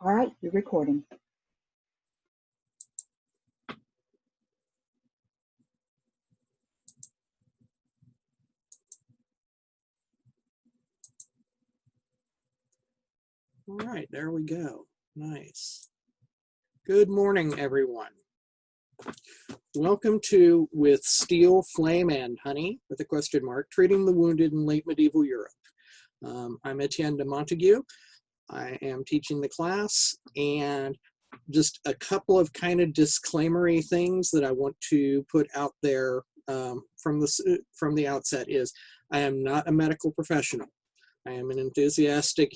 All right, you're recording. All right, there we go. Nice. Good morning, everyone. Welcome to With Steel, Flame, and Honey, with a question mark, Treating the Wounded in Late Medieval Europe. I'm Etienne de Montague. I am teaching the class, and just a couple of kind of disclaimery things that I want to put out there from the outset is I am not a medical professional. I am an enthusiastic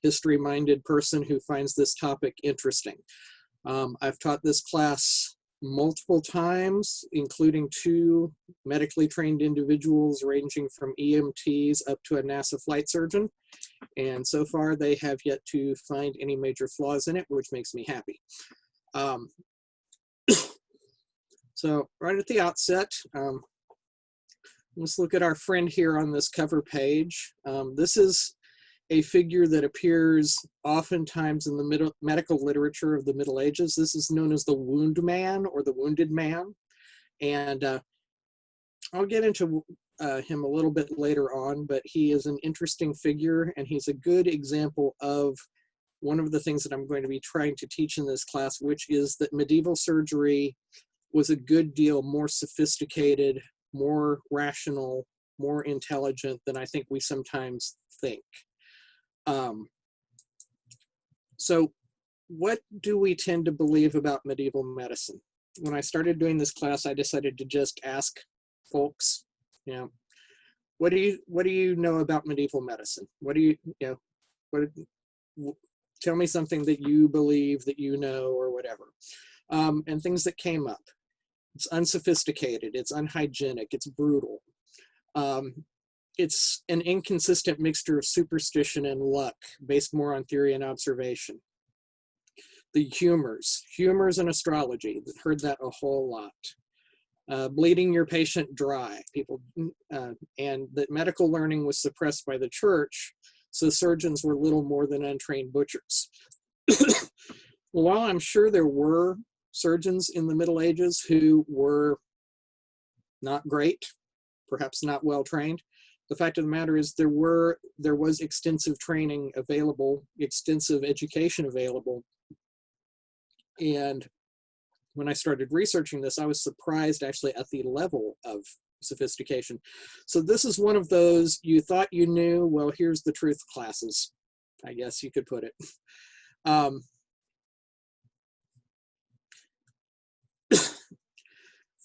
history-minded person who finds this topic interesting. I've taught this class multiple times, including 2 medically trained individuals ranging from EMTs up to a NASA flight surgeon. And so far they have yet to find any major flaws in it, which makes me happy. So right at the outset, let's look at our friend here on this cover page. This is a figure that appears oftentimes in the medical literature of the Middle Ages. This is known as the wound man or the wounded man. And I'll get into him a little bit later on, but he is an interesting figure, and he's a good example of one of the things that I'm going to be trying to teach in this class, which is that medieval surgery was a good deal more sophisticated, more rational, more intelligent than I think we sometimes think. So what do we tend to believe about medieval medicine? When I started doing this class, I decided to just ask folks, what do you know about medieval medicine? Tell me something that you believe that you know or whatever. And things that came up. It's unsophisticated, it's unhygienic, it's brutal. It's an inconsistent mixture of superstition and luck, based more on theory and observation. The humors and astrology, heard that a whole lot. Bleeding your patient dry, and that medical learning was suppressed by the church, so surgeons were little more than untrained butchers. While I'm sure there were surgeons in the Middle Ages who were not great, perhaps not well trained, the fact of the matter is there was extensive training available, extensive education available. And when I started researching this, I was surprised actually at the level of sophistication. So this is one of those you thought you knew, well, here's the truth classes, I guess you could put it.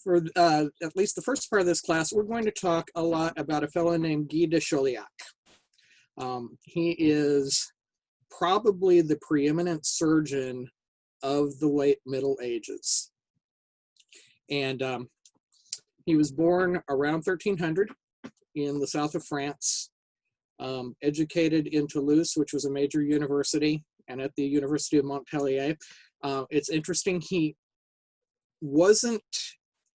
For at least the first part of this class, we're going to talk a lot about a fellow named Guy de Chauliac. He is probably the preeminent surgeon of the late Middle Ages. And he was born around 1300 in the south of France, educated in Toulouse, which was a major university, and at the University of Montpellier. It's interesting, he wasn't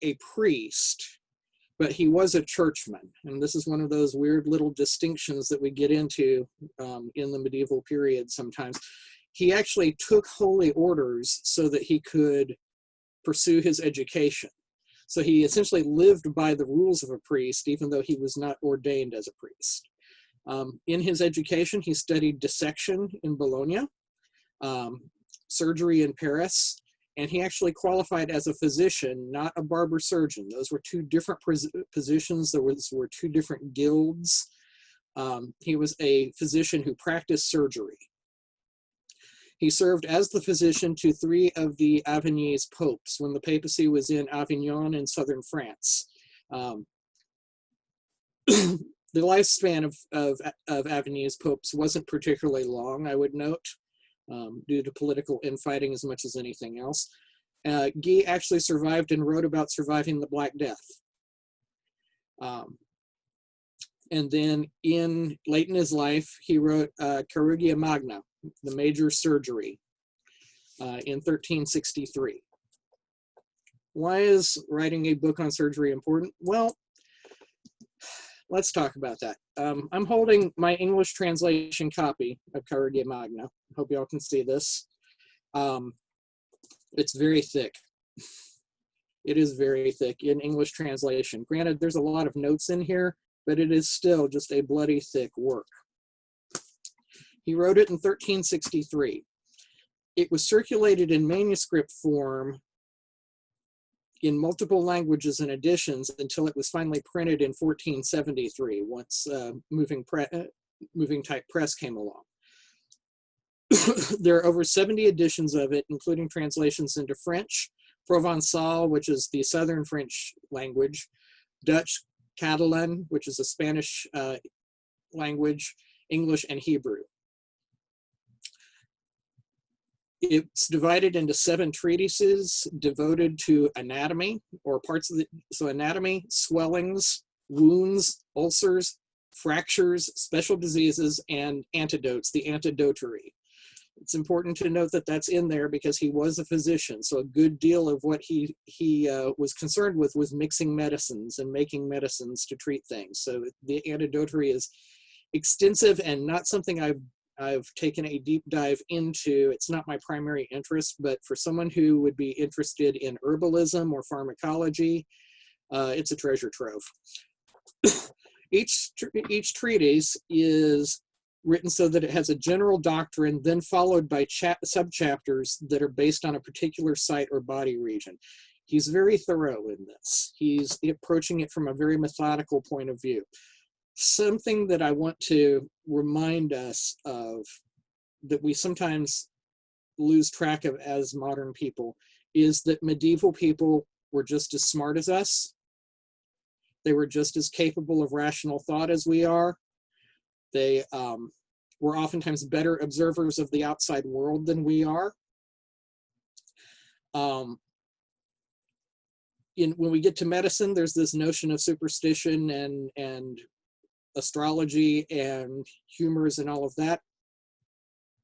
a priest, but he was a churchman. And this is one of those weird little distinctions that we get into in the medieval period sometimes. He actually took holy orders so that he could pursue his education. So he essentially lived by the rules of a priest, even though he was not ordained as a priest. In his education, he studied dissection in Bologna, surgery in Paris, and he actually qualified as a physician, not a barber surgeon. Those were 2 different positions. Were 2 different guilds. He was a physician who practiced surgery. He served as the physician to 3 of the Avignonese popes when the papacy was in Avignon in southern France. The lifespan of Avignonese popes wasn't particularly long, I would note, due to political infighting as much as anything else. Guy actually survived and wrote about surviving the Black Death. And then late in his life, he wrote Chirurgia Magna, the Major Surgery, in 1363. Why is writing a book on surgery important? Well, let's talk about that. I'm holding my English translation copy of Chirurgia Magna. Hope y'all can see this. Um, it's very thick. It is very thick in English translation. Granted, there's a lot of notes in here, but it is still just a bloody thick work. He wrote it in 1363. It was circulated in manuscript form in multiple languages and editions until it was finally printed in 1473, once moving type press came along. There are over 70 editions of it, including translations into French, Provençal, which is the southern French language, Dutch, Catalan, which is a Spanish language, English, and Hebrew. It's divided into 7 treatises devoted to anatomy, or parts of the, so anatomy, swellings, wounds, ulcers, fractures, special diseases, and antidotes, the antidotary. It's important to note that that's in there because he was a physician, so a good deal of what he was concerned with was mixing medicines and making medicines to treat things. So the antidotary is extensive and not something I've taken a deep dive into. It's not my primary interest, but for someone who would be interested in herbalism or pharmacology, it's a treasure trove. Each treatise is written so that it has a general doctrine, then followed by subchapters that are based on a particular site or body region. He's very thorough in this. He's approaching it from a very methodical point of view. Something that I want to remind us of that we sometimes lose track of as modern people is that medieval people were just as smart as us. They were just as capable of rational thought as we are. They were oftentimes better observers of the outside world than we are. When we get to medicine, there's this notion of superstition and astrology and humors and all of that.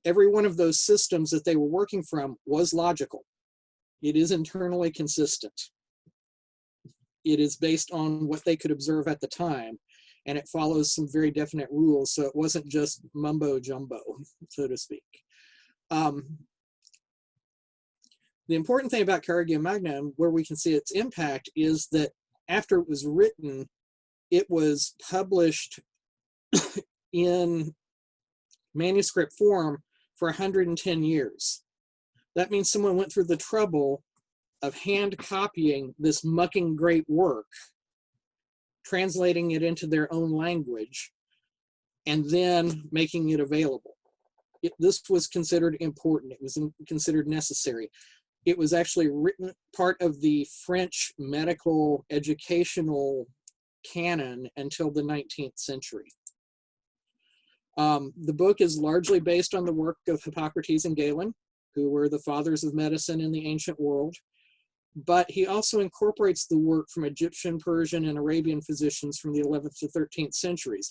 Every one of those systems that they were working from was logical. It is internally consistent. It is based on what they could observe at the time, and it follows some very definite rules, so it wasn't just mumbo jumbo, so to speak. The important thing about Chirurgia Magna, where we can see its impact, is that after it was written, it was published in manuscript form for 110 years. That means someone went through the trouble of hand copying this mucking great work, translating it into their own language, and then making it available. This was considered important. It was considered necessary. It was actually written part of the French medical educational canon until the 19th century. The book is largely based on the work of Hippocrates and Galen, who were the fathers of medicine in the ancient world. But he also incorporates the work from Egyptian, Persian, and Arabian physicians from the 11th to 13th centuries.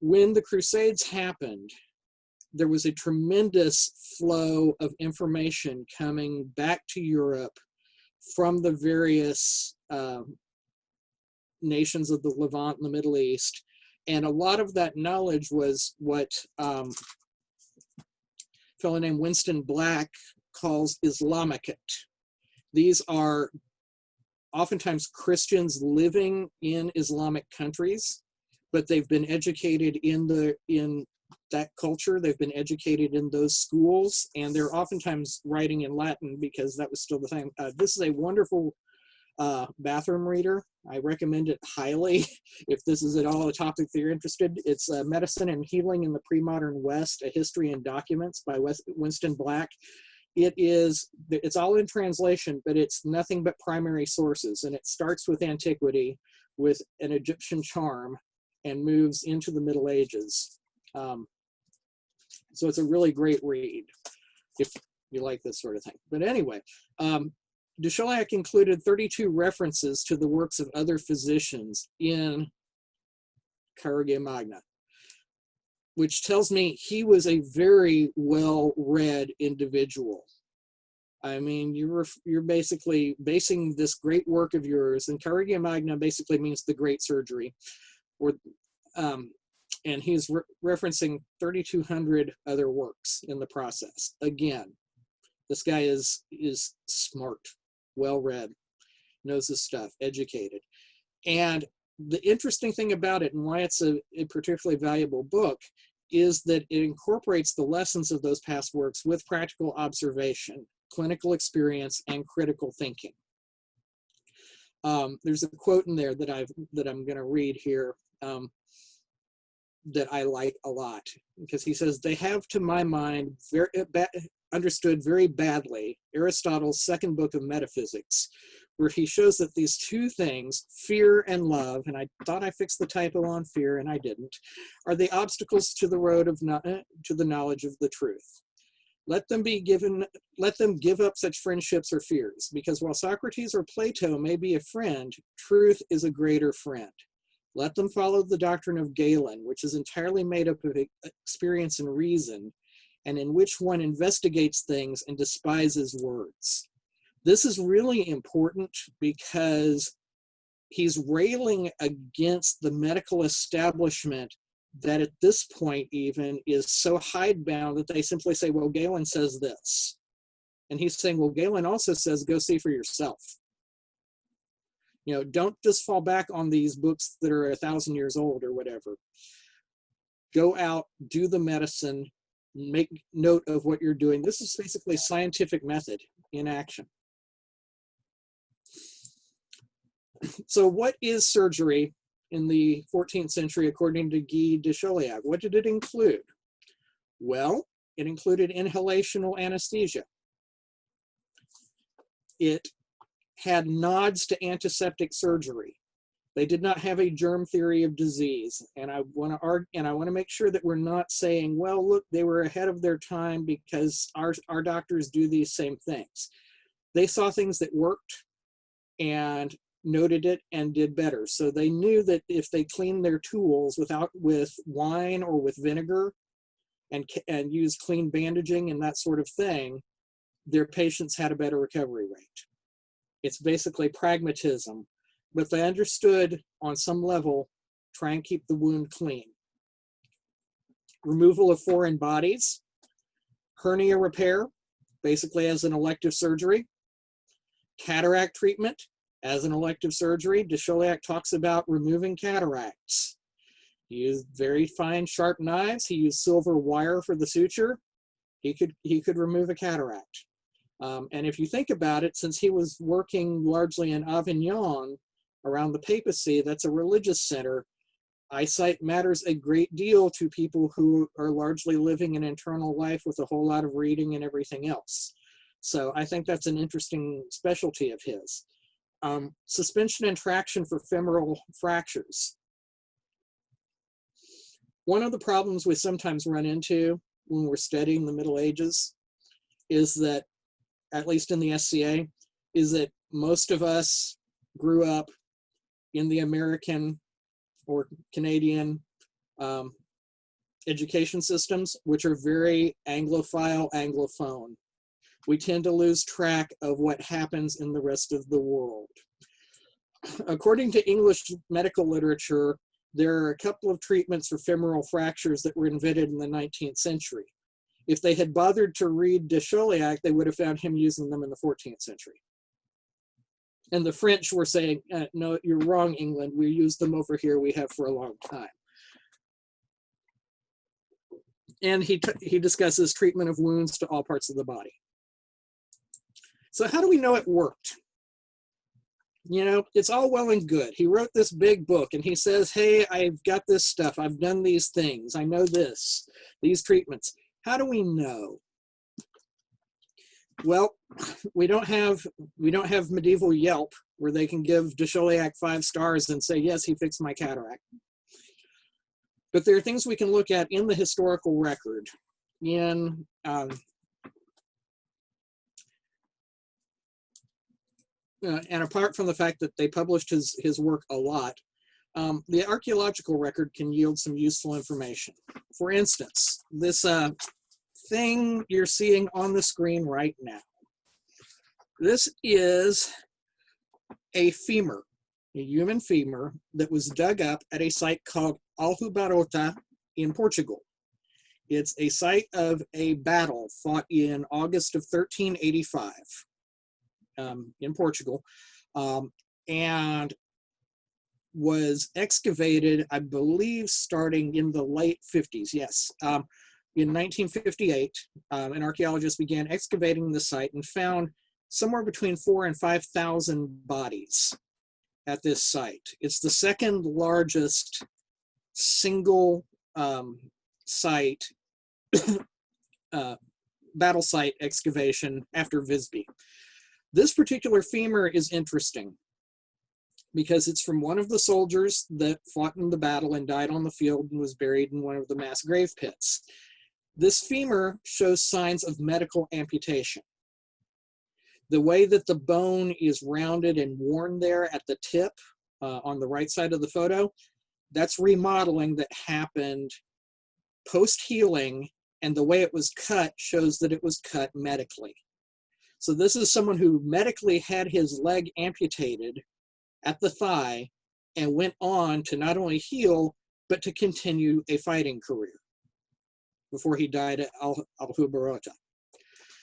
When the Crusades happened, there was a tremendous flow of information coming back to Europe from the various nations of the Levant and the Middle East. And a lot of that knowledge was what a fellow named Winston Black calls Islamicate. These are oftentimes Christians living in Islamic countries, but they've been educated in that culture. They've been educated in those schools, and they're oftentimes writing in Latin because that was still the thing. This is a wonderful bathroom reader. I recommend it highly if this is at all a topic that you're interested. It's Medicine and Healing in the Pre-Modern West, A History and Documents by Winston Black. It's all in translation, but it's nothing but primary sources, and it starts with antiquity with an Egyptian charm and moves into the Middle Ages. So it's a really great read if you like this sort of thing. But anyway, de Chauliac included 32 references to the works of other physicians in Chirurgia Magna, which tells me he was a very well-read individual. I mean, you're basically basing this great work of yours, and Chirurgia Magna basically means the great surgery, and he's referencing 3,200 other works in the process. Again, This guy is smart, well-read, knows his stuff, educated. And the interesting thing about it and why it's a particularly valuable book is that it incorporates the lessons of those past works with practical observation, clinical experience, and critical thinking. There's a quote in there that I'm going to read here that I like a lot, because he says, "They have, to my mind, understood very badly Aristotle's second book of Metaphysics, where he shows that these two things, fear and love," and I thought I fixed the typo on fear and I didn't, "are the obstacles to the road to the knowledge of the truth. Let them give up such friendships or fears, because while Socrates or Plato may be a friend, truth is a greater friend. Let them follow the doctrine of Galen, which is entirely made up of experience and reason, and in which one investigates things and despises words." This is really important because he's railing against the medical establishment that at this point even is so hidebound that they simply say, well, Galen says this. And he's saying, well, Galen also says, go see for yourself. You know, don't just fall back on these books that are 1,000 years old or whatever. Go out, do the medicine, make note of what you're doing. This is basically scientific method in action. So what is surgery in the 14th century according to Guy de Chauliac? What did it include? Well, it included inhalational anesthesia. It had nods to antiseptic surgery. They did not have a germ theory of disease. And I want to make sure that we're not saying, well, look, they were ahead of their time because our doctors do these same things. They saw things that worked and noted it and did better. So they knew that if they cleaned their tools with wine or with vinegar and used clean bandaging and that sort of thing, their patients had a better recovery rate. It's basically pragmatism, but they understood on some level, try and keep the wound clean. Removal of foreign bodies, hernia repair, basically as an elective surgery, cataract treatment, as an elective surgery. De Chauliac talks about removing cataracts. He used very fine, sharp knives. He used silver wire for the suture. He could remove a cataract. And if you think about it, since he was working largely in Avignon around the papacy, that's a religious center, eyesight matters a great deal to people who are largely living an internal life with a whole lot of reading and everything else. So I think that's an interesting specialty of his. Suspension and traction for femoral fractures. One of the problems we sometimes run into when we're studying the Middle Ages is that, at least in the SCA, is that most of us grew up in the American or Canadian education systems, which are very Anglophile, Anglophone. We tend to lose track of what happens in the rest of the world. According to English medical literature, there are a couple of treatments for femoral fractures that were invented in the 19th century. If they had bothered to read de Chauliac, they would have found him using them in the 14th century. And the French were saying, no, you're wrong, England. We use them over here. We have for a long time. And he discusses treatment of wounds to all parts of the body. So how do we know it worked? You know, it's all well and good. He wrote this big book and he says, hey, I've got this stuff. I've done these things. I know these treatments. How do we know? Well, we don't have medieval Yelp where they can give de Chauliac 5 stars and say, yes, he fixed my cataract. But there are things we can look at in the historical record. And apart from the fact that they published his work a lot, the archaeological record can yield some useful information. For instance, this thing you're seeing on the screen right now. This is a femur, a human femur that was dug up at a site called Aljubarrota in Portugal. It's a site of a battle fought in August of 1385 in Portugal, and was excavated, I believe, starting in the late 50s. Yes. In 1958, an archaeologist began excavating the site and found somewhere between 4,000 and 5,000 bodies at this site. It's the second largest single site, battle site excavation after Visby. This particular femur is interesting because it's from one of the soldiers that fought in the battle and died on the field and was buried in one of the mass grave pits. This femur shows signs of medical amputation. The way that the bone is rounded and worn there at the tip on the right side of the photo, that's remodeling that happened post-healing, and the way it was cut shows that it was cut medically. So this is someone who medically had his leg amputated at the thigh and went on to not only heal, but to continue a fighting career before he died at Al-Hubarota.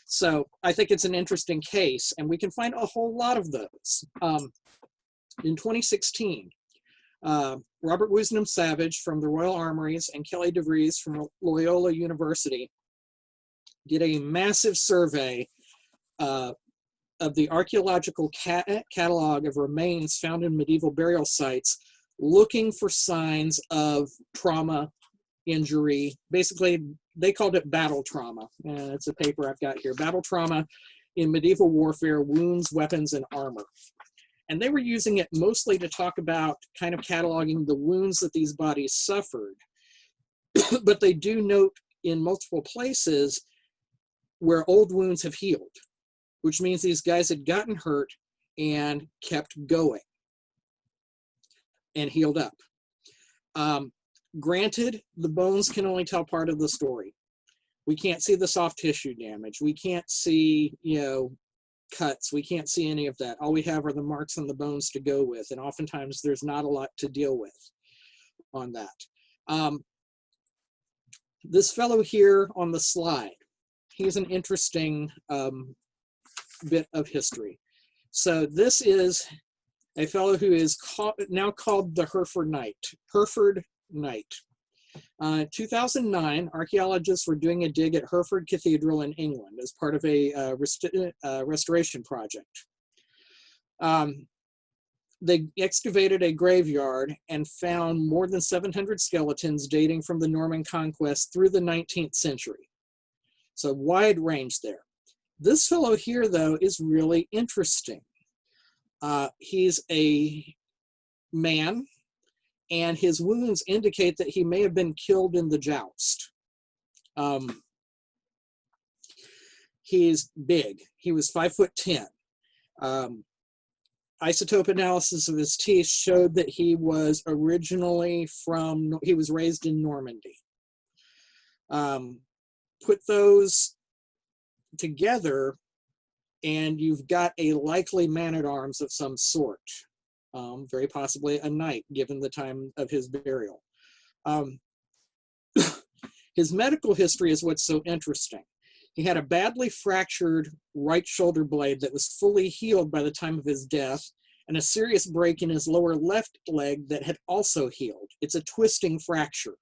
So I think it's an interesting case, and we can find a whole lot of those. In 2016, Robert Wisdom Savage from the Royal Armories and Kelly DeVries from Loyola University did a massive survey of the archaeological catalog of remains found in medieval burial sites, looking for signs of trauma, injury. Basically, they called it battle trauma. It's a paper I've got here. Battle trauma in medieval warfare, wounds, weapons, and armor. And they were using it mostly to talk about kind of cataloging the wounds that these bodies suffered. But they do note in multiple places where old wounds have healed, which means these guys had gotten hurt and kept going and healed up. Granted, the bones can only tell part of the story. We can't see the soft tissue damage. We can't see, cuts. We can't see any of that. All we have are the marks on the bones to go with, and oftentimes there's not a lot to deal with on that. This fellow here on the slide, he's an interesting bit of history. So this is a fellow who is now called the Hereford Knight. Hereford Knight. 2009, archaeologists were doing a dig at Hereford Cathedral in England as part of a restoration project. They excavated a graveyard and found more than 700 skeletons dating from the Norman conquest through the 19th century. So wide range there. This fellow here, though, is really interesting. He's a man, and his wounds indicate that he may have been killed in the joust. He's big. He was 5'10". Isotope analysis of his teeth showed that he was originally he was raised in Normandy. Put those together, and you've got a likely man-at-arms of some sort. Very possibly a knight, given the time of his burial. His medical history is what's so interesting. He had a badly fractured right shoulder blade that was fully healed by the time of his death, and a serious break in his lower left leg that had also healed. It's a twisting fracture.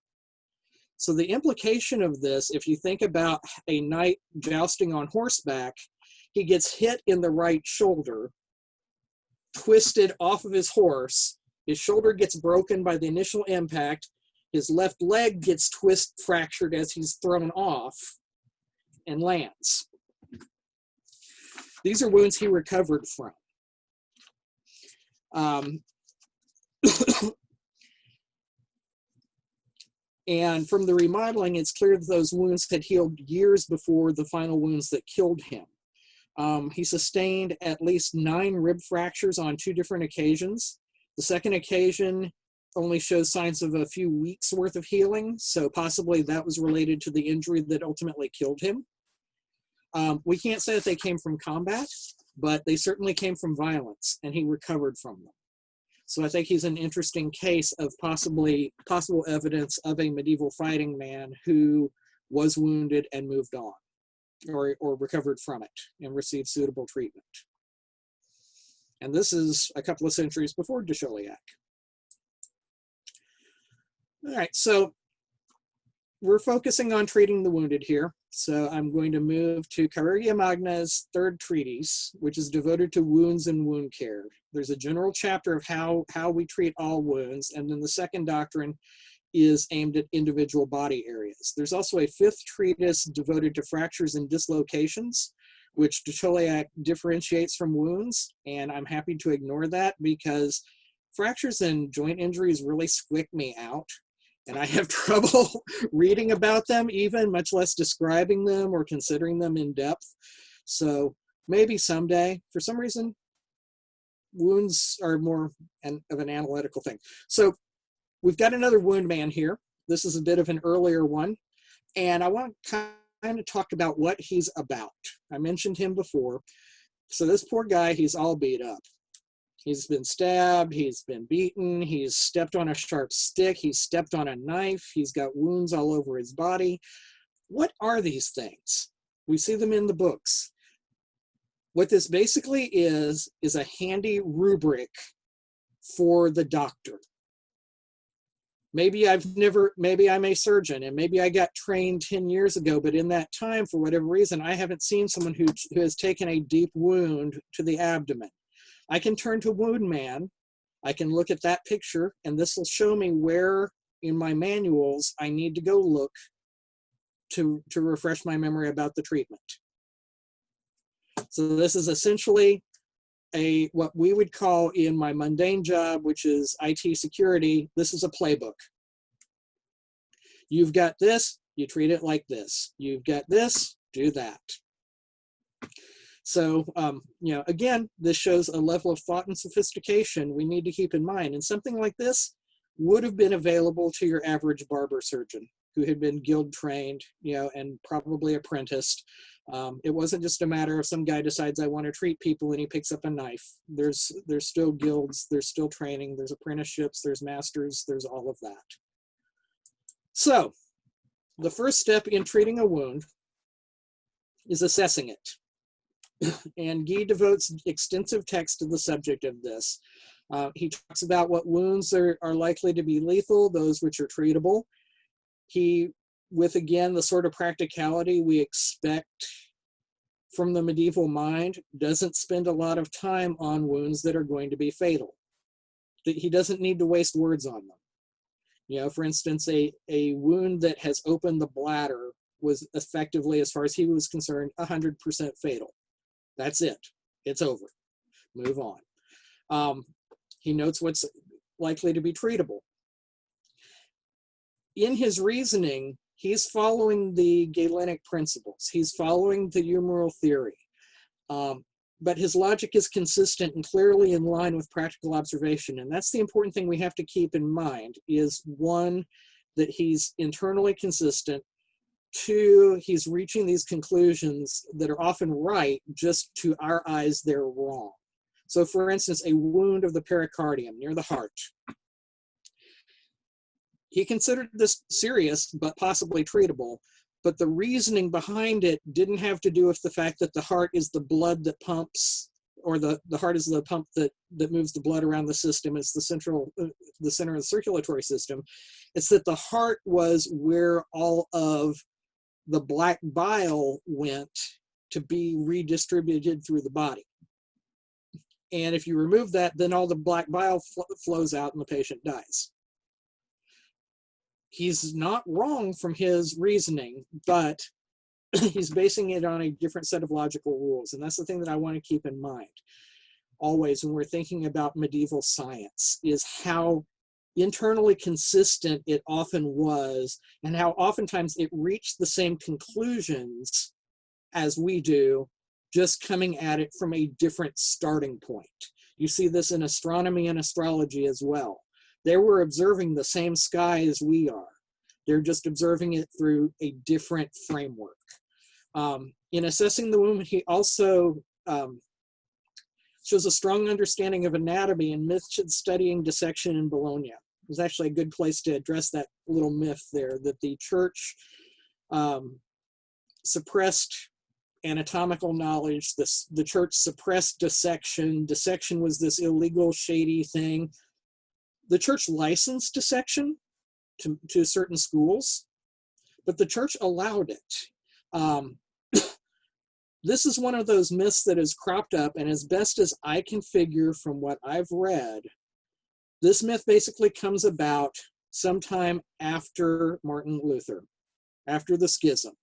So the implication of this, if you think about a knight jousting on horseback, he gets hit in the right shoulder, twisted off of his horse, his shoulder gets broken by the initial impact, his left leg gets fractured as he's thrown off and lands. These are wounds he recovered from. And from the remodeling, it's clear that those wounds had healed years before the final wounds that killed him. He sustained at least 9 rib fractures on 2 different occasions. The second occasion only shows signs of a few weeks worth of healing, so possibly that was related to the injury that ultimately killed him. We can't say that they came from combat, but they certainly came from violence, and he recovered from them. So I think he's an interesting case of possible evidence of a medieval fighting man who was wounded and moved on, or recovered from it and received suitable treatment. And this is a couple of centuries before de Chauliac. All right, so we're focusing on treating the wounded here. So I'm going to move to Chirurgia Magna's third treatise, which is devoted to wounds and wound care. There's a general chapter of how we treat all wounds, and then the second doctrine is aimed at individual body areas. There's also a fifth treatise devoted to fractures and dislocations, which de Chauliac differentiates from wounds, and I'm happy to ignore that because fractures and joint injuries really squick me out, and I have trouble reading about them even, much less describing them or considering them in depth. So maybe someday. For some reason, wounds are more of an analytical thing. So we've got another wound man here. This is a bit of an earlier one, and I want to kind of talk about what he's about. I mentioned him before. So this poor guy, he's all beat up. He's been stabbed, he's been beaten, he's stepped on a sharp stick, he's stepped on a knife, he's got wounds all over his body. What are these things? We see them in the books. What this basically is a handy rubric for the doctor. Maybe I'm a surgeon and maybe I got trained 10 years ago, but in that time, for whatever reason, I haven't seen someone who has taken a deep wound to the abdomen. I can turn to Wound Man, I can look at that picture, and this will show me where in my manuals I need to go look to refresh my memory about the treatment. So this is essentially what we would call in my mundane job, which is IT security, this is a playbook. You've got this, you treat it like this. You've got this, do that. So, again, this shows a level of thought and sophistication we need to keep in mind. And something like this would have been available to your average barber surgeon who had been guild trained, and probably apprenticed. It wasn't just a matter of some guy decides I want to treat people and he picks up a knife. There's still guilds, there's still training, there's apprenticeships, there's masters, there's all of that. So, the first step in treating a wound is assessing it. And Guy devotes extensive text to the subject of this. He talks about what wounds are likely to be lethal, those which are treatable. He, with again the sort of practicality we expect from the medieval mind, doesn't spend a lot of time on wounds that are going to be fatal. He doesn't need to waste words on them. For instance, a wound that has opened the bladder was effectively, as far as he was concerned, 100% fatal. That's it. It's over. Move on. He notes what's likely to be treatable. In his reasoning, he's following the Galenic principles. He's following the humoral theory. But his logic is consistent and clearly in line with practical observation. And that's the important thing we have to keep in mind is, one, that he's internally consistent. Two, he's reaching these conclusions that are often right, just to our eyes, they're wrong. So for instance, a wound of the pericardium near the heart. He considered this serious, but possibly treatable, but the reasoning behind it didn't have to do with the fact that the heart is the blood that pumps, or the heart is the pump that moves the blood around the system. It's the center of the circulatory system. It's that the heart was where all of the black bile went to be redistributed through the body. And if you remove that, then all the black bile flows out and the patient dies. He's not wrong from his reasoning, but he's basing it on a different set of logical rules. And that's the thing that I want to keep in mind always when we're thinking about medieval science, is how internally consistent it often was, and how oftentimes it reached the same conclusions as we do, just coming at it from a different starting point. You see this in astronomy and astrology as well. They were observing the same sky as we are. They're just observing it through a different framework. In assessing the wound, he also shows a strong understanding of anatomy and mentioned studying dissection in Bologna. It was actually a good place to address that little myth there, that the church suppressed anatomical knowledge. The church suppressed dissection. Dissection was this illegal, shady thing. The church licensed dissection to certain schools, but the church allowed it. This is one of those myths that has cropped up, and as best as I can figure from what I've read, this myth basically comes about sometime after Martin Luther, after the schism.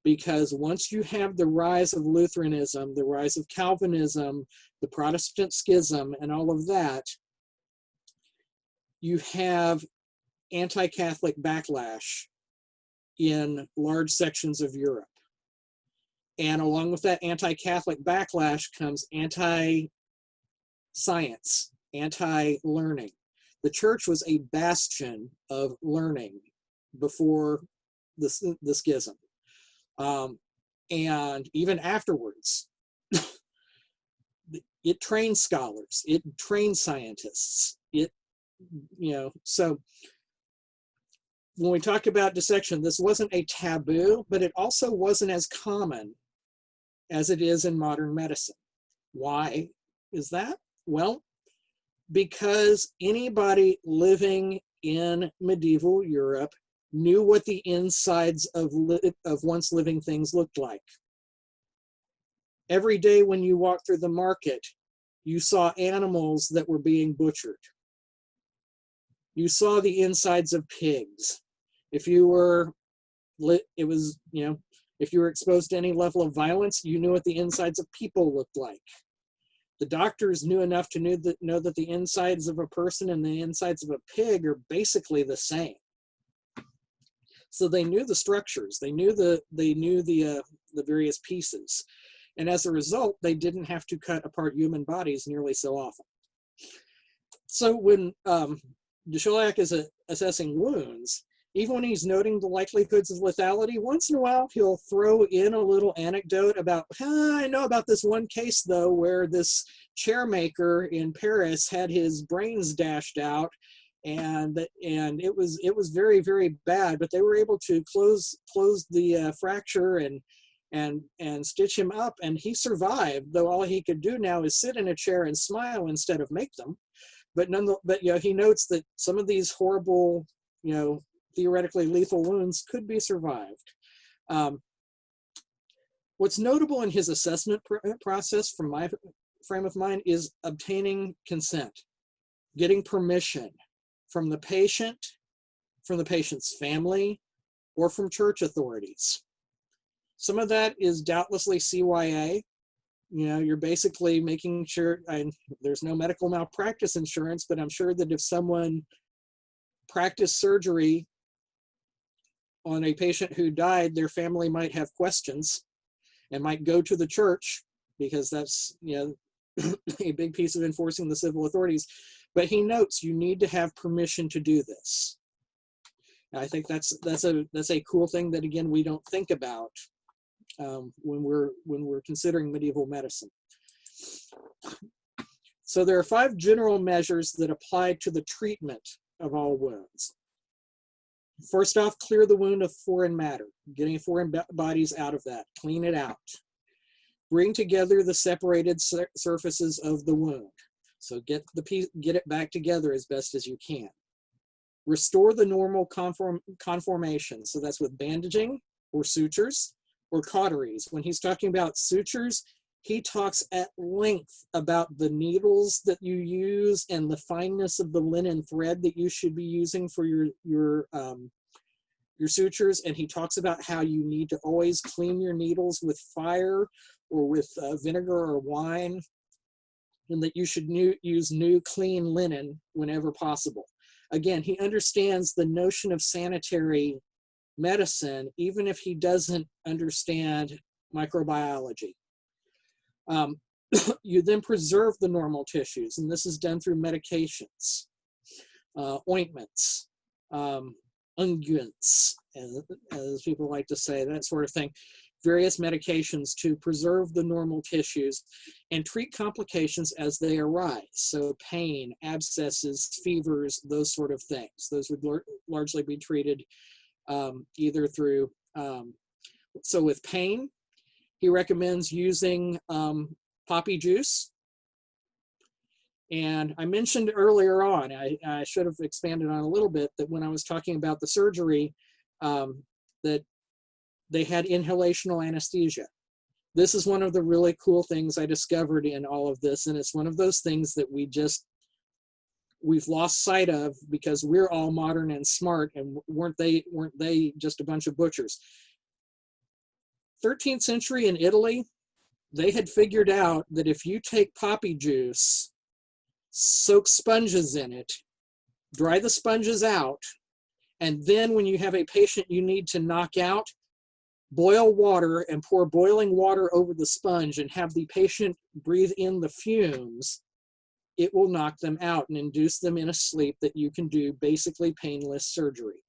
Because once you have the rise of Lutheranism, the rise of Calvinism, the Protestant schism, and all of that, you have anti-Catholic backlash in large sections of Europe. And along with that anti-Catholic backlash comes anti-science, anti-learning. The church was a bastion of learning before the schism. And even afterwards, it trained scholars, it trained scientists, so when we talk about dissection, this wasn't a taboo, but it also wasn't as common as it is in modern medicine. Why is that? Well, because anybody living in medieval Europe knew what the insides of once living things looked like. Every day when you walked through the market, you saw animals that were being butchered. You saw the insides of pigs. If you were, if you were exposed to any level of violence, you knew what the insides of people looked like. The doctors knew enough to know that the insides of a person and the insides of a pig are basically the same. So they knew the structures. They knew the various pieces, and as a result, they didn't have to cut apart human bodies nearly so often. So when de Chauliac is assessing wounds, even when he's noting the likelihoods of lethality, once in a while he'll throw in a little anecdote about, I know about this one case though, where this chairmaker in Paris had his brains dashed out, and it was very, very bad, but they were able to close the fracture and stitch him up, and he survived, though all he could do now is sit in a chair and smile instead of make them. But he notes that some of these horrible, theoretically lethal wounds could be survived. What's notable in his assessment process, from my frame of mind, is obtaining consent, getting permission from the patient, from the patient's family, or from church authorities. Some of that is doubtlessly CYA. You're basically making sure, there's no medical malpractice insurance, but I'm sure that if someone practiced surgery on a patient who died, their family might have questions and might go to the church, because that's a big piece of enforcing the civil authorities. But he notes you need to have permission to do this. And I think that's a cool thing that, again, we don't think about when we're considering medieval medicine. So there are 5 general measures that apply to the treatment of all wounds. First off, clear the wound of foreign matter, getting foreign bodies out of that, clean it out. Bring together the separated surfaces of the wound. So get it back together as best as you can. Restore the normal conformation. So that's with bandaging or sutures or cauteries. When he's talking about sutures, he talks at length about the needles that you use and the fineness of the linen thread that you should be using for your sutures. And he talks about how you need to always clean your needles with fire or with vinegar or wine, and that you should use new clean linen whenever possible. Again, he understands the notion of sanitary medicine, even if he doesn't understand microbiology. You then preserve the normal tissues, and this is done through medications, ointments, unguents, as people like to say, that sort of thing. Various medications to preserve the normal tissues and treat complications as they arise. So pain, abscesses, fevers, those sort of things. Those would largely be treated either through, so with pain, he recommends using poppy juice. And I mentioned earlier on, I should have expanded on a little bit, that when I was talking about the surgery, that they had inhalational anesthesia. This is one of the really cool things I discovered in all of this, and it's one of those things that we've lost sight of because we're all modern and smart, and weren't they just a bunch of butchers? 13th century in Italy, they had figured out that if you take poppy juice, soak sponges in it, dry the sponges out, and then when you have a patient you need to knock out, boil water and pour boiling water over the sponge and have the patient breathe in the fumes, it will knock them out and induce them in a sleep that you can do basically painless surgery.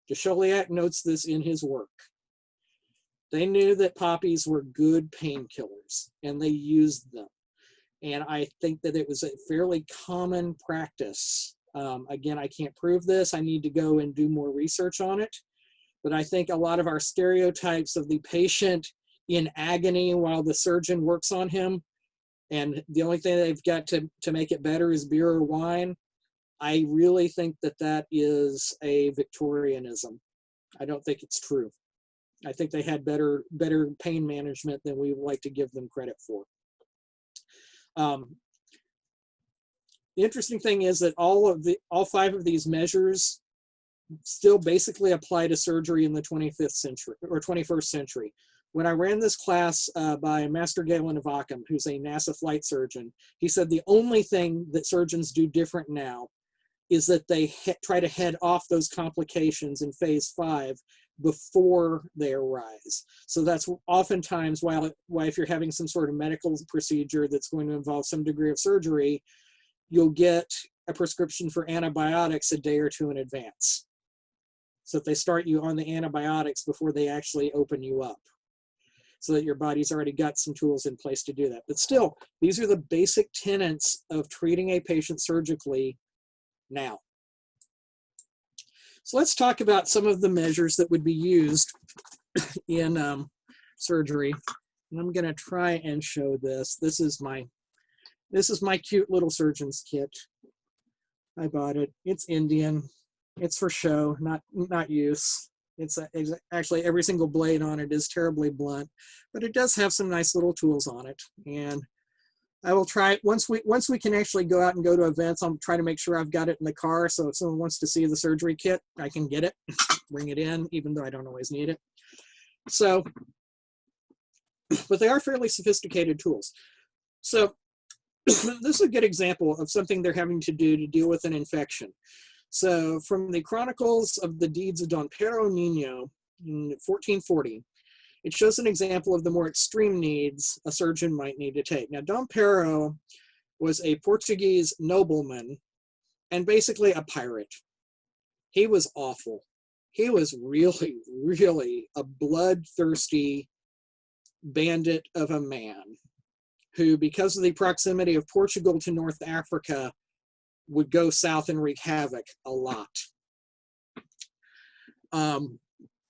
De Chauliac notes this in his work. They knew that poppies were good painkillers, and they used them. And I think that it was a fairly common practice. Again, I can't prove this. I need to go and do more research on it. But I think a lot of our stereotypes of the patient in agony while the surgeon works on him, and the only thing they've got to make it better is beer or wine, I really think that that is a Victorianism. I don't think it's true. I think they had better pain management than we like to give them credit for. The interesting thing is that all 5 of these measures still basically apply to surgery in the 25th century or 21st century. When I ran this class by Master Galen of Ockham, who's a NASA flight surgeon, he said the only thing that surgeons do different now is that they try to head off those complications in phase 5 before they arise. So that's oftentimes why if you're having some sort of medical procedure that's going to involve some degree of surgery, you'll get a prescription for antibiotics a day or two in advance. So that they start you on the antibiotics before they actually open you up, so that your body's already got some tools in place to do that. But still, these are the basic tenets of treating a patient surgically now. So let's talk about some of the measures that would be used in surgery. And I'm going to try and show this. This is my cute little surgeon's kit. I bought it. It's Indian. It's for show, not use. It's actually every single blade on it is terribly blunt, but it does have some nice little tools on it. And I will try, once we can actually go out and go to events, I'll try to make sure I've got it in the car, so if someone wants to see the surgery kit, I can get it, bring it in, even though I don't always need it. So, but they are fairly sophisticated tools. So this is a good example of something they're having to do to deal with an infection. So from the Chronicles of the Deeds of Don Pero Niño in 1440, it shows an example of the more extreme needs a surgeon might need to take. Now, Dom Pero was a Portuguese nobleman and basically a pirate. He was awful. He was really, really a bloodthirsty bandit of a man who, because of the proximity of Portugal to North Africa, would go south and wreak havoc a lot.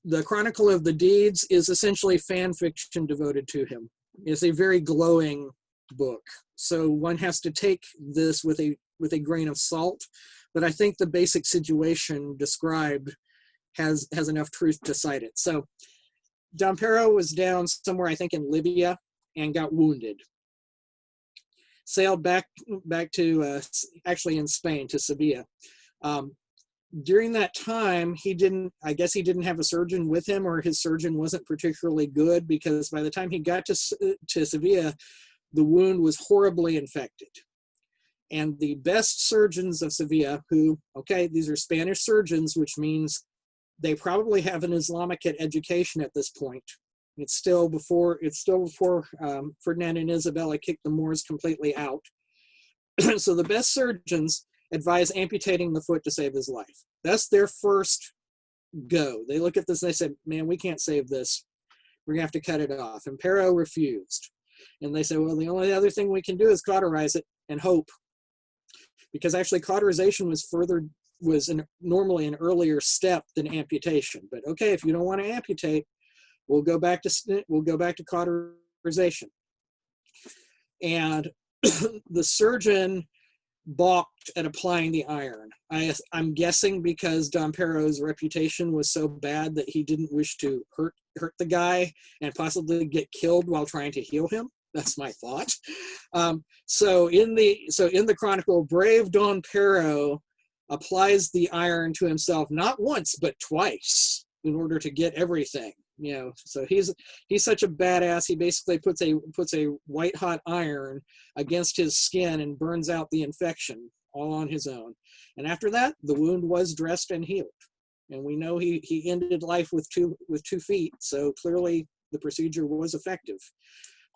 The Chronicle of the Deeds is essentially fan fiction devoted to him. It's a very glowing book, so one has to take this with a grain of salt, but I think the basic situation described has enough truth to cite it. So Dom Pero was down somewhere, I think in Libya, and got wounded. Sailed back to, actually in Spain, to Sevilla. During that time, I guess he didn't have a surgeon with him, or his surgeon wasn't particularly good, because by the time he got to Sevilla, the wound was horribly infected. And the best surgeons of Sevilla, who, okay, these are Spanish surgeons, which means they probably have an Islamic education at this point. It's still before Ferdinand and Isabella kicked the Moors completely out. So the best surgeons advise amputating the foot to save his life. That's their first go. They look at this and they say, man, we can't save this. We're gonna have to cut it off. And Pero refused. And they said, well, the only other thing we can do is cauterize it and hope. Because actually cauterization was further normally an earlier step than amputation. But okay, if you don't want to amputate, we'll go back to cauterization. And the surgeon balked at applying the iron. I'm guessing because Dompero's reputation was so bad that he didn't wish to hurt the guy and possibly get killed while trying to heal him. That's my thought. So in the chronicle, brave Dompero applies the iron to himself not once but twice in order to get everything. So he's such a badass. He basically puts a white hot iron against his skin and burns out the infection all on his own. And after that, the wound was dressed and healed. And we know he ended life with 2 feet. So clearly the procedure was effective.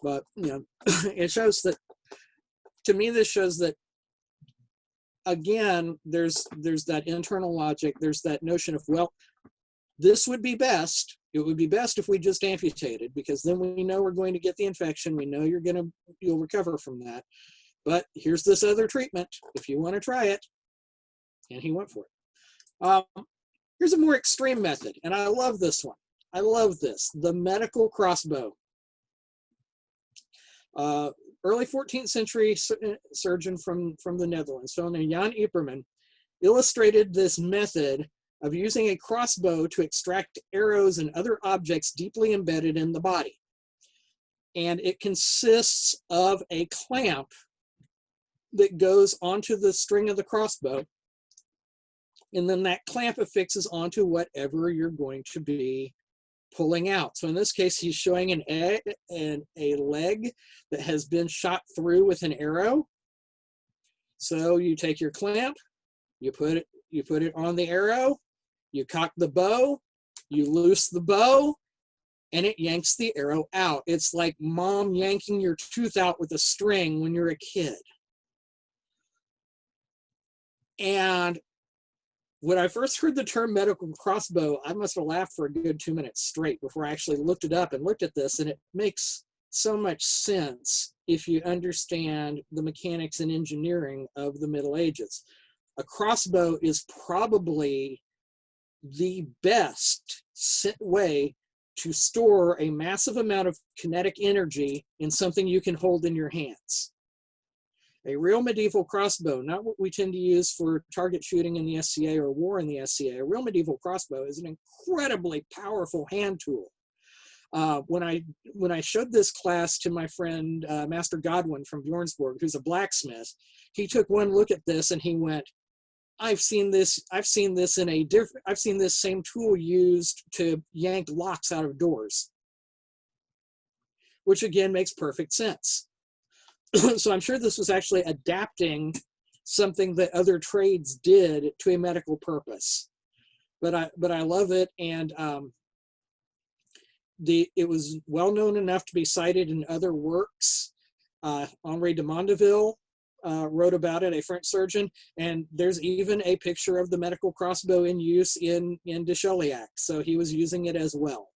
But it shows that, to me, this shows that, again, there's that internal logic. There's that notion of, well, this would be best. It would be best if we just amputated, because then we know we're going to get the infection. We know you'll recover from that. But here's this other treatment if you want to try it. And he went for it. Here's a more extreme method, and I love this one. I love this, the medical crossbow. Early 14th century surgeon from the Netherlands, so named Jan Yperman, illustrated this method of using a crossbow to extract arrows and other objects deeply embedded in the body. And it consists of a clamp that goes onto the string of the crossbow, and then that clamp affixes onto whatever you're going to be pulling out. So in this case, he's showing a leg that has been shot through with an arrow. So you take your clamp, you put it on the arrow, you cock the bow, you loose the bow, and it yanks the arrow out. It's like mom yanking your tooth out with a string when you're a kid. And when I first heard the term medical crossbow, I must have laughed for a good 2 minutes straight before I actually looked it up and looked at this, and it makes so much sense if you understand the mechanics and engineering of the Middle Ages. A crossbow is probably the best way to store a massive amount of kinetic energy in something you can hold in your hands. A real medieval crossbow, not what we tend to use for target shooting in the SCA or war in the SCA, a real medieval crossbow is an incredibly powerful hand tool. When I showed this class to my friend Master Godwin from Bjornsborg, who's a blacksmith, he took one look at this and he went, I've seen this same tool used to yank locks out of doors, which again makes perfect sense. So I'm sure this was actually adapting something that other trades did to a medical purpose. But I love it, and it was well known enough to be cited in other works. Henri de Mondeville wrote about it, a French surgeon, and there's even a picture of the medical crossbow in use in de Chauliac, so he was using it as well.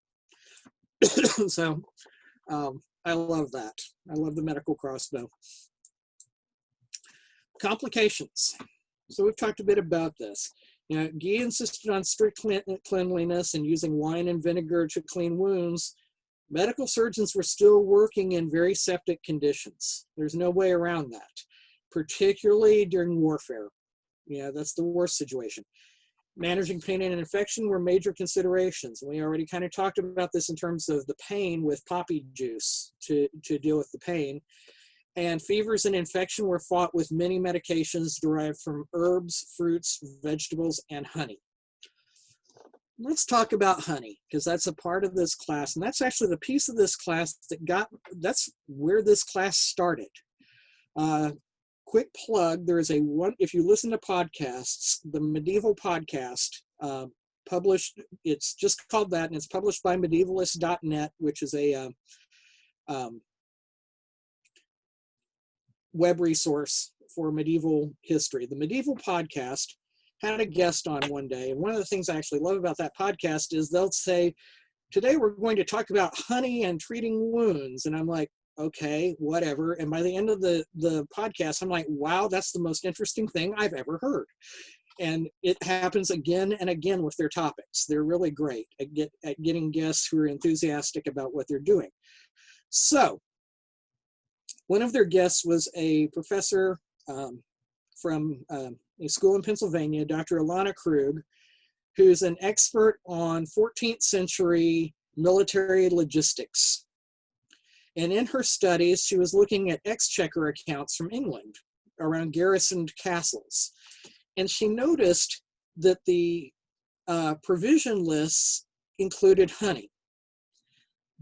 So I love that. I love the medical crossbow. Complications. So we've talked a bit about this. Guy insisted on strict cleanliness and using wine and vinegar to clean wounds. Medical surgeons were still working in very septic conditions. There's no way around that, particularly during warfare. That's the worst situation. Managing pain and infection were major considerations. We already kind of talked about this in terms of the pain with poppy juice to deal with the pain. And fevers and infection were fought with many medications derived from herbs, fruits, vegetables, and honey. Let's talk about honey, because that's a part of this class. And that's actually the piece of this class that's where this class started. Quick plug, there is if you listen to podcasts, the medieval podcast published, it's just called that, and it's published by medievalist.net, which is a web resource for medieval history. The medieval podcast had a guest on one day, and one of the things I actually love about that podcast is they'll say, today we're going to talk about honey and treating wounds, and I'm like, okay, whatever. And by the end of the podcast, I'm like, wow, that's the most interesting thing I've ever heard. And it happens again and again with their topics. They're really great at getting guests who are enthusiastic about what they're doing. So one of their guests was a professor from a school in Pennsylvania, Dr. Alana Krug, who's an expert on 14th century military logistics. And in her studies, she was looking at exchequer accounts from England around garrisoned castles. And she noticed that the provision lists included honey,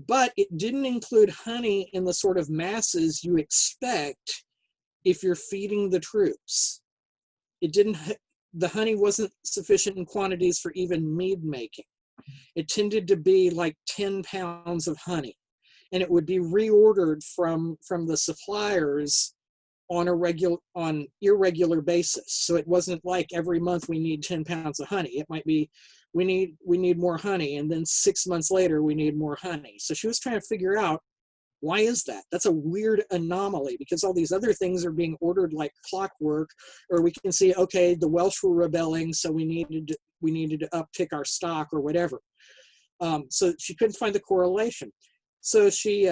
but it didn't include honey in the sort of masses you expect if you're feeding the troops. The honey wasn't sufficient in quantities for even mead making. It tended to be like 10 pounds of honey, and it would be reordered from the suppliers on irregular basis. So it wasn't like every month we need 10 pounds of honey. It might be we need more honey, and then 6 months later we need more honey. So she was trying to figure out, why is that? That's a weird anomaly, because all these other things are being ordered like clockwork. Or we can see, okay, the Welsh were rebelling, so we needed to uptick our stock or whatever. So she couldn't find the correlation. So she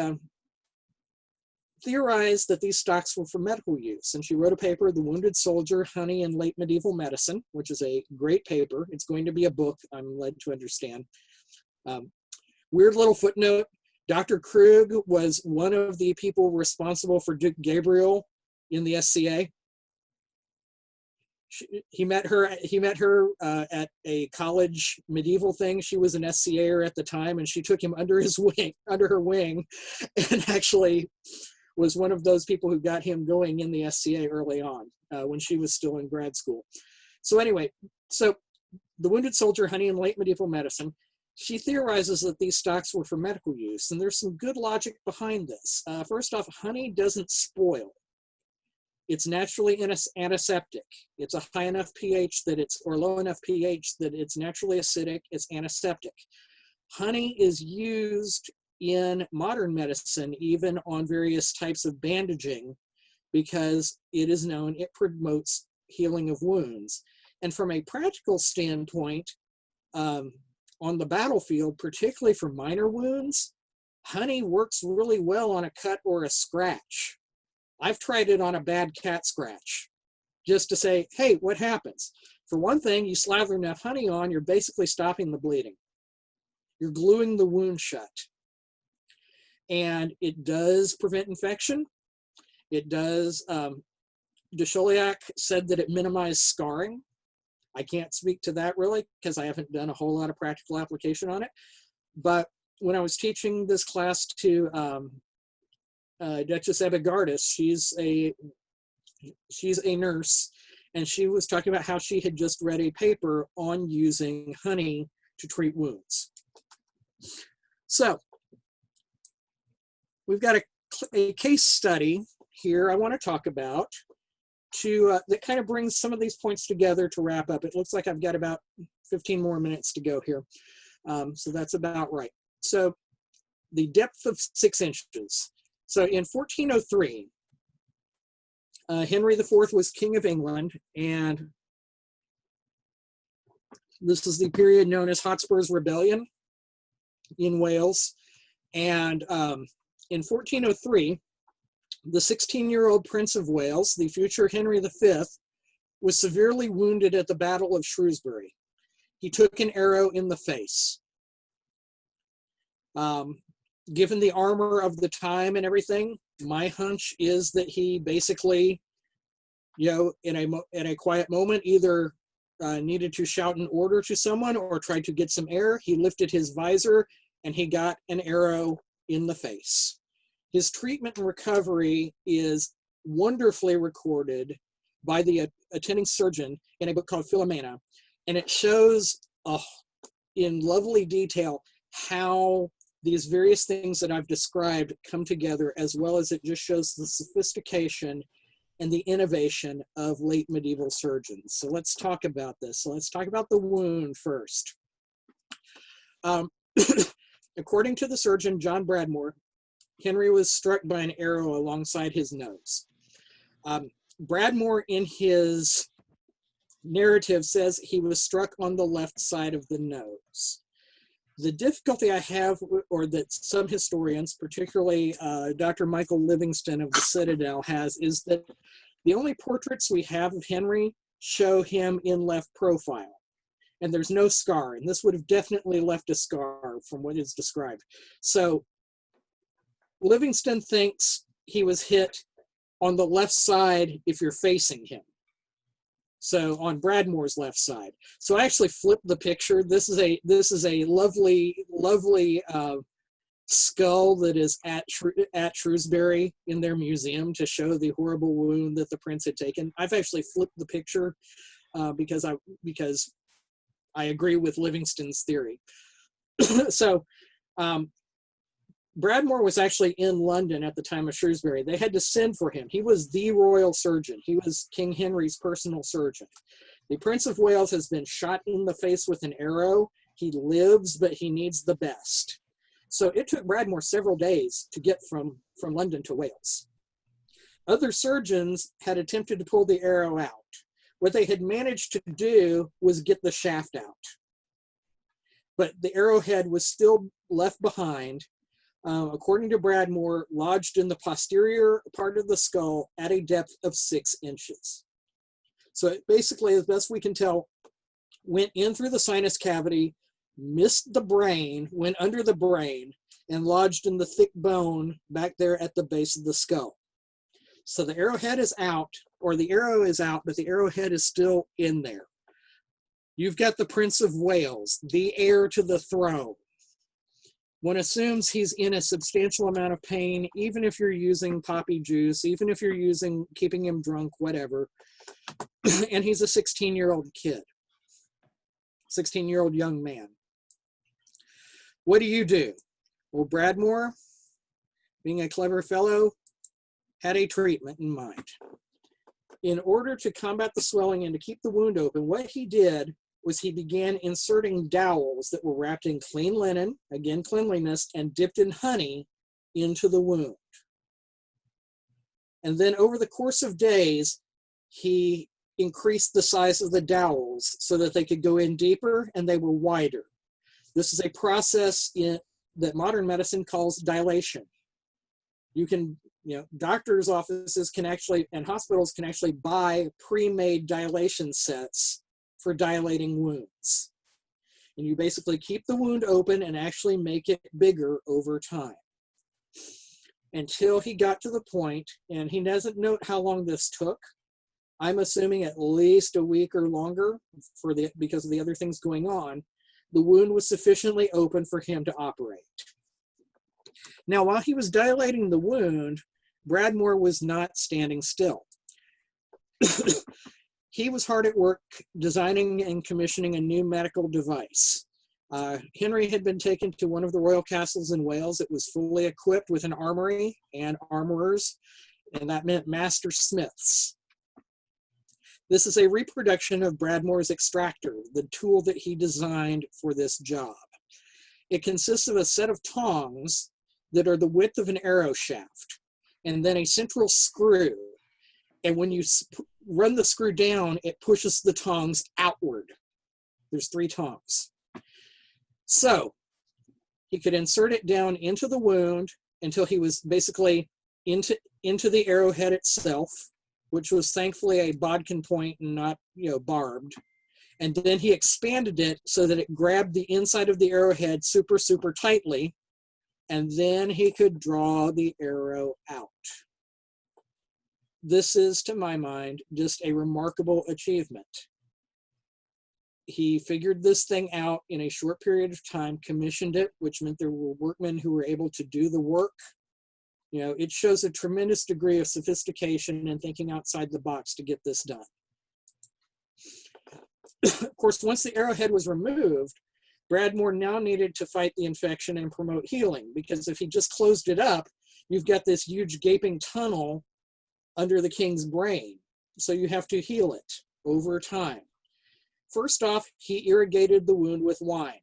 theorized that these stocks were for medical use, and she wrote a paper, The Wounded Soldier, Honey in Late Medieval Medicine, which is a great paper. It's going to be a book, I'm led to understand. Weird little footnote, Dr. Krug was one of the people responsible for Duke Gabriel in the SCA. He met her at a college medieval thing. She was an SCA'er at the time, and she took him under her wing, and actually was one of those people who got him going in the SCA early on when she was still in grad school. So anyway, so The Wounded Soldier, Honey in Late Medieval Medicine, she theorizes that these stocks were for medical use, and there's some good logic behind this. First off, honey doesn't spoil. It's naturally antiseptic. It's a high enough pH or low enough pH that it's naturally acidic. It's antiseptic. Honey is used in modern medicine, even on various types of bandaging, because it is known it promotes healing of wounds. And from a practical standpoint, on the battlefield, particularly for minor wounds, honey works really well on a cut or a scratch. I've tried it on a bad cat scratch, just to say, hey, what happens? For one thing, you slather enough honey on, you're basically stopping the bleeding. You're gluing the wound shut. And it does prevent infection. It does, de Chauliac said that it minimized scarring. I can't speak to that really, because I haven't done a whole lot of practical application on it. But when I was teaching this class to Duchess Ebigardis, she's a nurse, and she was talking about how she had just read a paper on using honey to treat wounds. So we've got a case study here I want to talk about that kind of brings some of these points together to wrap up. It looks like I've got about 15 more minutes to go here. So that's about right. So the depth of 6 inches. So in 1403, Henry IV was King of England, and this is the period known as Hotspur's Rebellion in Wales. And in 1403, the 16-year-old Prince of Wales, the future Henry V, was severely wounded at the Battle of Shrewsbury. He took an arrow in the face. Given the armor of the time and everything, my hunch is that he basically, in a quiet moment, either needed to shout an order to someone or tried to get some air. He lifted his visor and he got an arrow in the face. His treatment and recovery is wonderfully recorded by the attending surgeon in a book called Philomena, and it shows in lovely detail how these various things that I've described come together, as well as it just shows the sophistication and the innovation of late medieval surgeons. So let's talk about this. So let's talk about the wound first. According to the surgeon, John Bradmore, Henry was struck by an arrow alongside his nose. Bradmore, in his narrative says he was struck on the left side of the nose. The difficulty I have, or that some historians, particularly Dr. Michael Livingston of the Citadel has, is that the only portraits we have of Henry show him in left profile, and there's no scar, and this would have definitely left a scar from what is described. So Livingston thinks he was hit on the left side if you're facing him. So on Bradmore's left side. So I actually flipped the picture. This is a lovely skull that is at Shrewsbury in their museum to show the horrible wound that the prince had taken. I've actually flipped the picture because I agree with Livingston's theory. So Bradmore was actually in London at the time of Shrewsbury. They had to send for him. He was the royal surgeon. He was King Henry's personal surgeon. The Prince of Wales has been shot in the face with an arrow. He lives, but he needs the best. So it took Bradmore several days to get from London to Wales. Other surgeons had attempted to pull the arrow out. What they had managed to do was get the shaft out. But the arrowhead was still left behind, according to Bradmore, lodged in the posterior part of the skull at a depth of 6 inches. So it basically, as best we can tell, went in through the sinus cavity, missed the brain, went under the brain, and lodged in the thick bone back there at the base of the skull. So the arrowhead is out, or the arrow is out, but the arrowhead is still in there. You've got the Prince of Wales, the heir to the throne. One assumes he's in a substantial amount of pain, even if you're using poppy juice, even if you're keeping him drunk, whatever. And he's a 16-year-old kid, 16-year-old young man. What do you do? Well, Bradmore, being a clever fellow, had a treatment in mind. In order to combat the swelling and to keep the wound open, what he did was he began inserting dowels that were wrapped in clean linen, again cleanliness, and dipped in honey into the wound. And then over the course of days, he increased the size of the dowels so that they could go in deeper and they were wider. This is a process that modern medicine calls dilation. Doctors' offices can actually, and hospitals can actually buy pre-made dilation sets for dilating wounds. And you basically keep the wound open and actually make it bigger over time. Until he got to the point, and he doesn't note how long this took. I'm assuming at least a week or longer because of the other things going on. The wound was sufficiently open for him to operate. Now, while he was dilating the wound, Bradmore was not standing still. He was hard at work designing and commissioning a new medical device. Henry had been taken to one of the royal castles in Wales. It was fully equipped with an armory and armorers, and that meant master smiths. This is a reproduction of Bradmore's extractor, the tool that he designed for this job. It consists of a set of tongs that are the width of an arrow shaft, and then a central screw. And when you run the screw down, it pushes the tongs outward. There's 3 tongs. So he could insert it down into the wound until he was basically into the arrowhead itself, which was thankfully a bodkin point and not, barbed. And then he expanded it so that it grabbed the inside of the arrowhead super, super tightly. And then he could draw the arrow out. This is, to my mind, just a remarkable achievement. He figured this thing out in a short period of time, commissioned it, which meant there were workmen who were able to do the work. It shows a tremendous degree of sophistication and thinking outside the box to get this done. Of course, once the arrowhead was removed, Bradmore now needed to fight the infection and promote healing, because if he just closed it up, you've got this huge gaping tunnel under the king's brain. So you have to heal it over time. First off, he irrigated the wound with wine.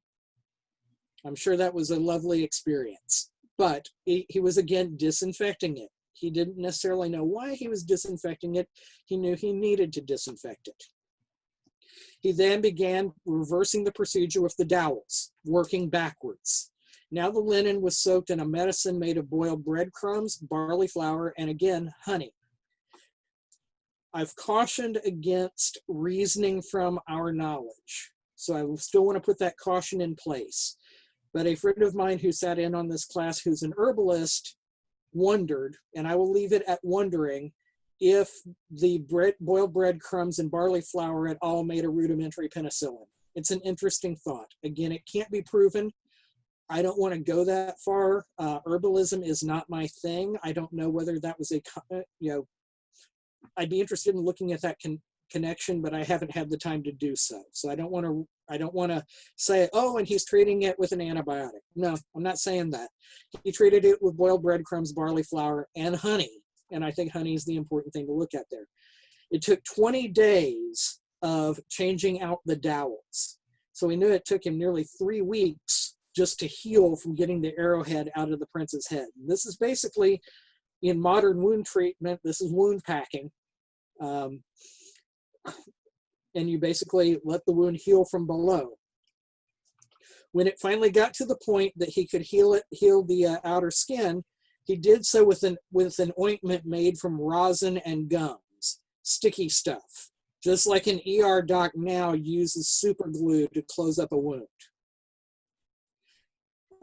I'm sure that was a lovely experience, but he was again disinfecting it. He didn't necessarily know why he was disinfecting it. He knew he needed to disinfect it. He then began reversing the procedure with the dowels, working backwards. Now the linen was soaked in a medicine made of boiled breadcrumbs, barley flour, and again, honey. I've cautioned against reasoning from our knowledge. So I still want to put that caution in place. But a friend of mine who sat in on this class, who's an herbalist, wondered, and I will leave it at wondering, if the boiled breadcrumbs and barley flour at all made a rudimentary penicillin. It's an interesting thought. Again, it can't be proven. I don't want to go that far. Herbalism is not my thing. I don't know whether that was I'd be interested in looking at that connection, but I haven't had the time to do so. So I don't want to say, oh, and he's treating it with an antibiotic. No, I'm not saying that. He treated it with boiled breadcrumbs, barley flour, and honey. And I think honey is the important thing to look at there. It took 20 days of changing out the dowels. So we knew it took him nearly 3 weeks just to heal from getting the arrowhead out of the prince's head. And this is basically, in modern wound treatment, this is wound packing. And you basically let the wound heal from below. When it finally got to the point that he could heal the outer skin, he did so with an ointment made from rosin and gums, sticky stuff, just like an ER doc now uses super glue to close up a wound.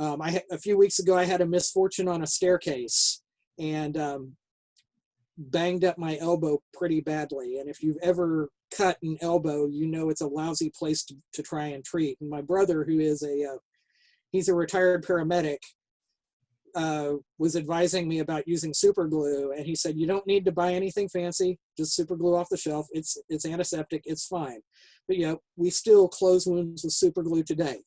A few weeks ago, I had a misfortune on a staircase and banged up my elbow pretty badly. And if you've ever cut an elbow, you know it's a lousy place to try and treat. And my brother, who is he's a retired paramedic, was advising me about using super glue. And he said, you don't need to buy anything fancy, just super glue off the shelf. It's antiseptic, it's fine. But we still close wounds with super glue today.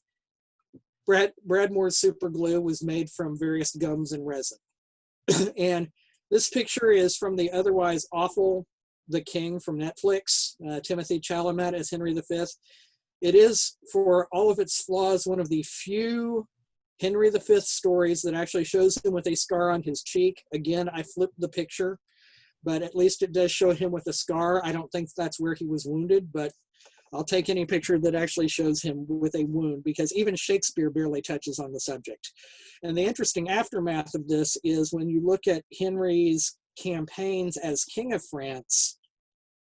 Bradmore's super glue was made from various gums and resin. And this picture is from the otherwise awful The King from Netflix, Timothy Chalamet as Henry V. It is, for all of its flaws, one of the few Henry V stories that actually shows him with a scar on his cheek. Again, I flipped the picture, but at least it does show him with a scar. I don't think that's where he was wounded, but I'll take any picture that actually shows him with a wound, because even Shakespeare barely touches on the subject. And the interesting aftermath of this is when you look at Henry's campaigns as King of France,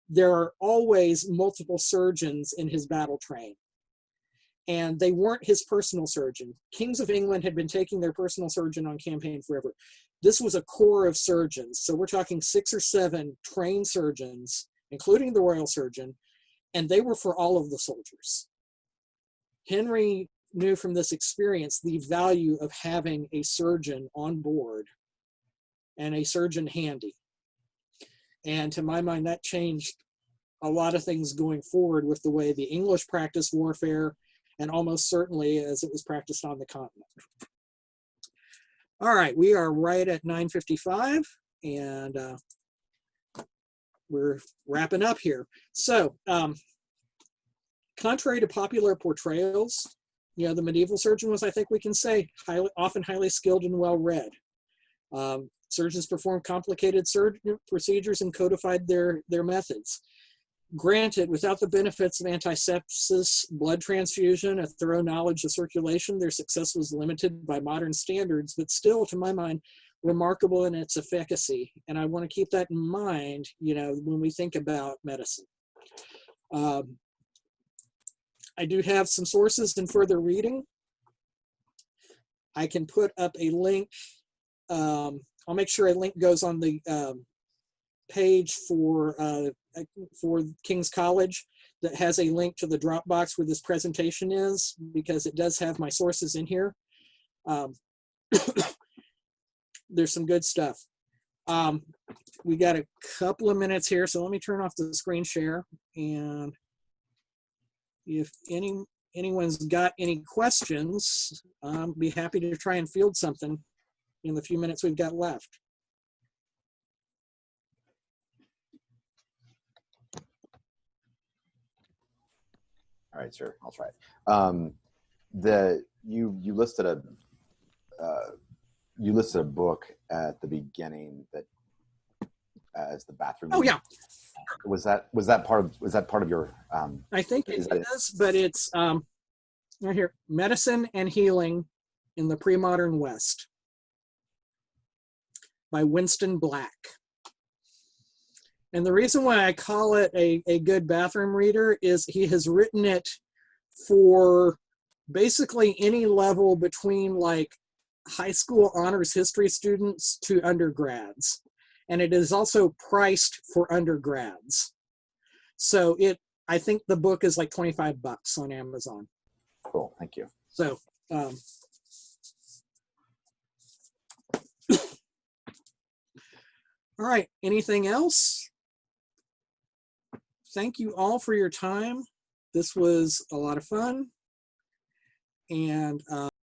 there are always multiple surgeons in his battle train. And they weren't his personal surgeon. Kings of England had been taking their personal surgeon on campaign forever. This was a corps of surgeons. So we're talking 6 or 7 trained surgeons, including the royal surgeon, and they were for all of the soldiers. Henry knew from this experience the value of having a surgeon on board and a surgeon handy. And to my mind, that changed a lot of things going forward with the way the English practiced warfare, and almost certainly as it was practiced on the continent. All right, we are right at 9:55, and we're wrapping up here. So, contrary to popular portrayals, the medieval surgeon was, I think we can say, often highly skilled and well-read. Surgeons performed complicated procedures and codified their methods. Granted, without the benefits of antisepsis, blood transfusion, a thorough knowledge of circulation, their success was limited by modern standards, but still, to my mind, remarkable in its efficacy. And I want to keep that in mind, when we think about medicine. I do have some sources and further reading. I can put up a link. I'll make sure a link goes on the page for King's College that has a link to the Dropbox where this presentation is, because it does have my sources in here. There's some good stuff. We got a couple of minutes here, so let me turn off the screen share. And if anyone's got any questions, I'll be happy to try and field something in the few minutes we've got left. All right, sure, I'll try it. You listed a book at the beginning that as the bathroom. Oh yeah. Was that part of your? I think it Is that it? is, but it's right here, Medicine and Healing in the Pre-Modern West by Winston Black. And the reason why I call it a good bathroom reader is he has written it for basically any level between like high school honors history students to undergrads. And it is also priced for undergrads. So I think the book is like $25 on Amazon. Cool. Thank you. So, all right, anything else? Thank you all for your time. This was a lot of fun. And